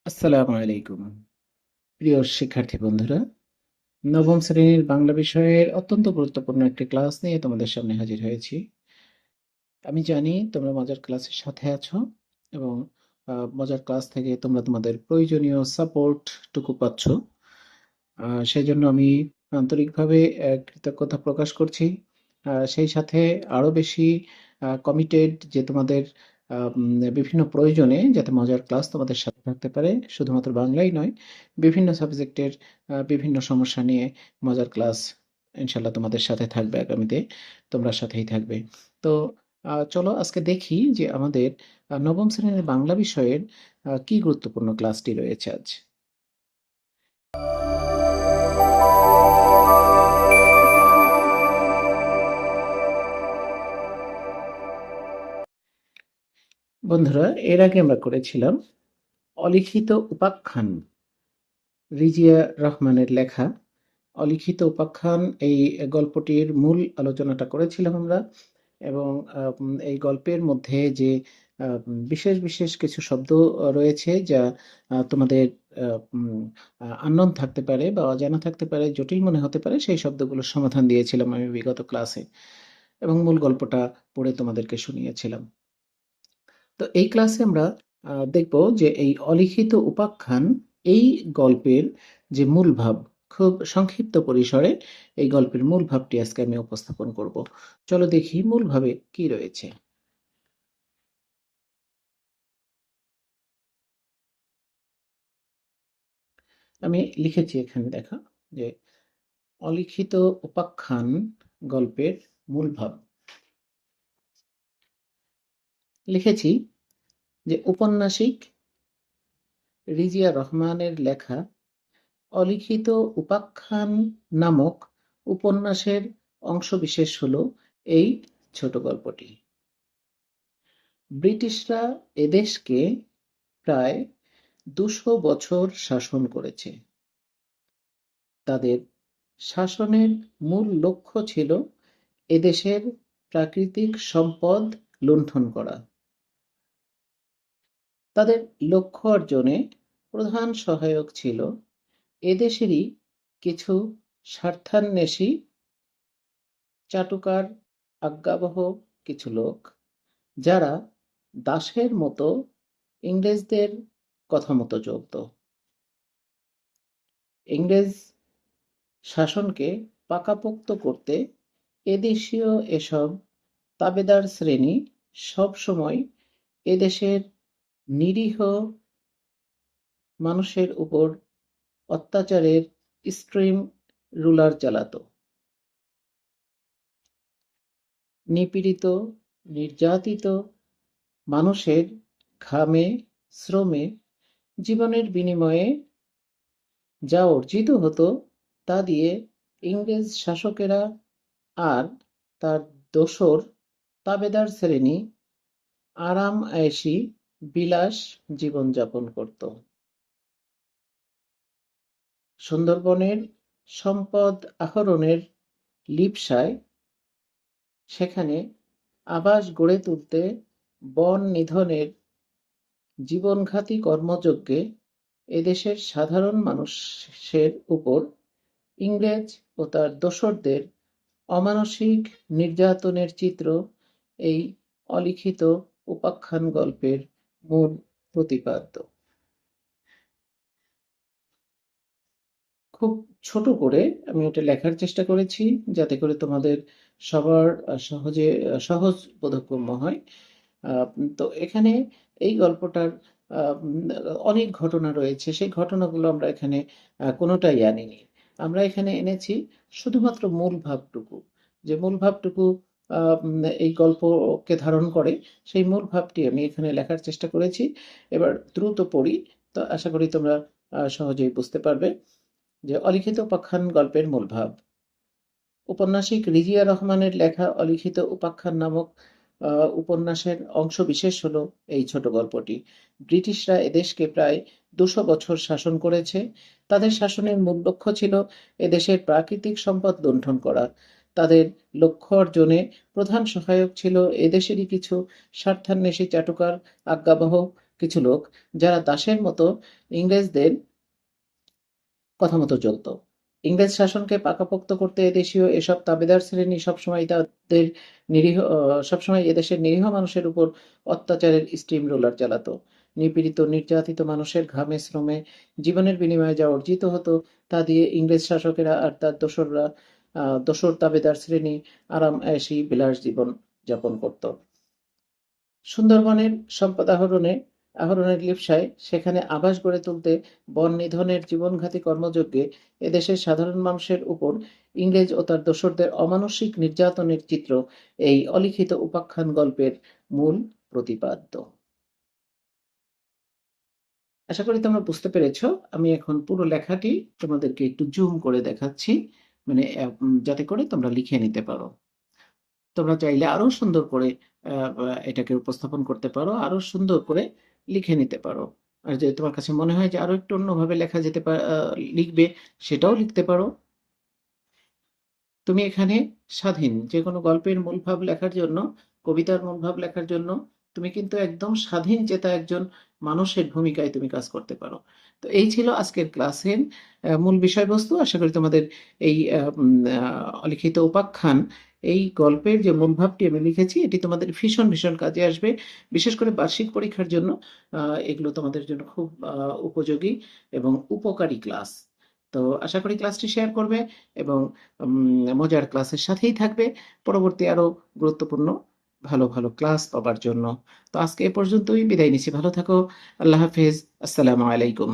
আসসালামু আলাইকুম। প্রিয় শিক্ষার্থী বন্ধুরা, নবম শ্রেণীর বাংলা বিষয়ের অত্যন্ত গুরুত্বপূর্ণ একটি ক্লাস নিয়ে তোমাদের সামনে হাজির হয়েছি। আমি জানি তোমরা মজার ক্লাসের সাথে আছো এবং মজার ক্লাস থেকে তোমরা তোমাদের প্রয়োজনীয় সাপোর্টটুকু পাচ্ছ। সেজন্য আমি আন্তরিকভাবে কৃতজ্ঞতা প্রকাশ করছি। সেই সাথে আরো বেশি কমিটেড যে তোমাদের বিভিন্ন প্রয়োজনে যাতে মজার ক্লাস তোমাদের সাথে থাকতে পারে, শুধুমাত্র বাংলাই নয়, বিভিন্ন সাবজেক্টের বিভিন্ন সমস্যা নিয়ে মজার ক্লাস ইনশাল্লাহ তোমাদের সাথে থাকবে আগামীতে। তোমরা সাথেই থাকবে। তো চলো আজকে দেখি যে আমাদের নবম শ্রেণীর বাংলা বিষয়ের কি গুরুত্বপূর্ণ ক্লাসটি রয়েছে আজ। বন্ধুরা, এর আগে আমরা করেছিলাম অলিখিত উপাখ্যান, রিজিয়া রহমানের লেখা অলিখিত উপাখ্যান। এই গল্পটির মূল আলোচনাটা করেছিলাম আমরা এবং এই গল্পের মধ্যে যে বিশেষ বিশেষ কিছু শব্দ রয়েছে যা তোমাদের আননোন থাকতে পারে বা অজানা থাকতে পারে, জটিল মনে হতে পারে, সেই শব্দগুলোর সমাধান দিয়েছিলাম আমি বিগত ক্লাসে এবং মূল গল্পটা পড়ে তোমাদেরকে শুনিয়েছিলাম। তো এই ক্লাসে আমরা দেখব যে এই অলিখিত উপাখ্যান, এই গল্পের যে মূল ভাব, খুব সংক্ষিপ্ত পরিসরে এই গল্পের মূল ভাবটি আজকে আমি উপস্থাপন করব। চলো দেখি মূল ভাবে কি রয়েছে। আমি লিখেছি এখানে, দেখা যে অলিখিত উপাখ্যান গল্পের মূল ভাব। লিখেছি যে উপন্যাসিক রিজিয়া রহমানের লেখা অলিখিত উপাখ্যান নামক উপন্যাসের অংশবিশেষ হল এই ছোট গল্পটি। ব্রিটিশরা এদেশকে প্রায় ২০০ বছর শাসন করেছে। তাদের শাসনের মূল লক্ষ্য ছিল এদেশের প্রাকৃতিক সম্পদ লুণ্ঠন করা। তাদের লক্ষ্য অর্জনে প্রধান সহায়ক ছিল এদেশেরই কিছু স্বার্থান্বেষী, চাটুকার, আজ্ঞাবহ কিছু লোক, যারা দাসের মতো ইংরেজদের কথা মতো চলত। ইংরেজ শাসনকে পাকাপোক্ত করতে এদেশীয় এসব তাবেদার শ্রেণী সবসময় এদেশের নিরীহ মানুষের উপর অত্যাচারের স্ট্রিম রুলার চালাত। নিপীড়িত, নির্যাতিত মানুষের ঘামে, শ্রমে, জীবনের বিনিময়ে যা অর্জিত হতো তা দিয়ে ইংরেজ শাসকেরা আর তার দোসর তাবেদার শ্রেণী আরাম আয়েশি বিলাস জীবনযাপন করত। সুন্দরবনের সম্পদ আহরণের লিপ্সায় সেখানে আবাস গড়ে তুলতে বন নিধনের জীবনঘাতী কর্মযজ্ঞে এদেশের সাধারণ মানুষের উপর ইংরেজ ও তার দোসরদের অমানসিক নির্যাতনের চিত্র এই অলিখিত উপাখ্যান গল্পের মূল প্রতিপাদ্য। খুব ছোট করে আমি এটা লেখার চেষ্টা করেছি যাতে করে তোমাদের সবার সহজ বোধগম্য হয়। তো এখানে এই গল্পটার অনেক ঘটনা রয়েছে, সেই ঘটনাগুলো আমরা এখানে কোনোটাই আনিনি। আমরা এখানে এনেছি শুধুমাত্র মূল ভাবটুকু, যে মূল ভাবটুকু এই গল্পকে ধারণ করে, সেই মূল ভাবটি আমি এখানে লেখার চেষ্টা করেছি। এবার দ্রুত পড়ি, তো আশা করি তোমরা সহজেই বুঝতে পারবে। যে অলিখিত উপাখ্যান গল্পের মূল ভাব। উপন্যাসিক রিজিয়া রহমানের লেখা অলিখিত উপাখ্যান নামক উপন্যাসের অংশ বিশেষ হলো এই ছোট গল্পটি। ব্রিটিশরা এদেশকে প্রায় ২০০ বছর শাসন করেছে। তাদের শাসনের মূল লক্ষ্য ছিল এদেশের প্রাকৃতিক সম্পদ লুণ্ঠন করা। তাদের লক্ষ্য অর্জনে প্রধান সহায়ক ছিল এদেশেরই কিছু স্বার্থান্বেষী চাটুকার, আজ্ঞাবহ কিছু লোক যারা দাসের মতো ইংরেজদের কথা মতো চলত। ইংরেজ শাসনকে পাকাপোক্ত করতে এদেশীয় এসব তাবেদার শ্রেণী সবসময় এদেশের নিরীহ মানুষের উপর অত্যাচারের স্টিম রোলার চালাতো। নিপীড়িত নির্যাতিত মানুষের ঘামে শ্রমে জীবনের বিনিময়ে যা অর্জিত হতো তা দিয়ে ইংরেজ শাসকেরা আর তার দোসর তাবেদার শ্রেণী আরাম আয়েশি বিলাস জীবন যাপন করত। সুন্দরবনের সম্পদ আহরণের লিপ্সায় সেখানে আবাস গড়ে তুলতে বন নিধনের জীবনঘাতী কর্মযজ্ঞে এদেশের সাধারণ মানুষের উপর ইংরেজ ও তার দোসরদের অমানসিক নির্যাতনের চিত্র এই অলিখিত উপাখ্যান গল্পের মূল প্রতিপাদ্য। আশা করি তোমরা বুঝতে পেরেছো। আমি এখন পুরো লেখাটি তোমাদেরকে একটু জুম করে দেখাচ্ছি, মানে যাতে করে তোমরা লিখে নিতে পারো। তোমরা চাইলে আরো সুন্দর করে এটাকে উপস্থাপন করতে পারো, আরো সুন্দর করে লিখে নিতে পারো। আর যদি তোমার কাছে মনে হয় যে আরো একটু অন্যভাবে লেখা যেতে লিখবে, সেটাও লিখতে পারো। তুমি এখানে স্বাধীন। যে কোনো গল্পের মূল ভাব লেখার জন্য, কবিতার মূল ভাব লেখার জন্য তুমি কিন্তু একদম স্বাধীন চেতা একজন মানুষের ভূমিকায় তুমি কাজ করতে পারো। তো এই ছিল আজকের ক্লাসের মূল বিষয়বস্তু। আশা করি তোমাদের এই অলিখিত উপাখ্যান, এই গল্পের যে মূল ভাবটি আমি লিখেছি, এটি তোমাদের ভীষণ ভীষণ কাজে আসবে। বিশেষ করে বার্ষিক পরীক্ষার জন্য এগুলো তোমাদের জন্য খুব উপযোগী এবং উপকারী ক্লাস। তো আশা করি ক্লাসটি শেয়ার করবে এবং মজার ক্লাসের সাথেই থাকবে পরবর্তী আরো গুরুত্বপূর্ণ ভালো ভালো ক্লাস পাবার জন্য। তো আজকে এ পর্যন্তই, বিদায় নিচ্ছি। ভালো থাকো। আল্লাহ হাফেজ। আসসালামু আলাইকুম।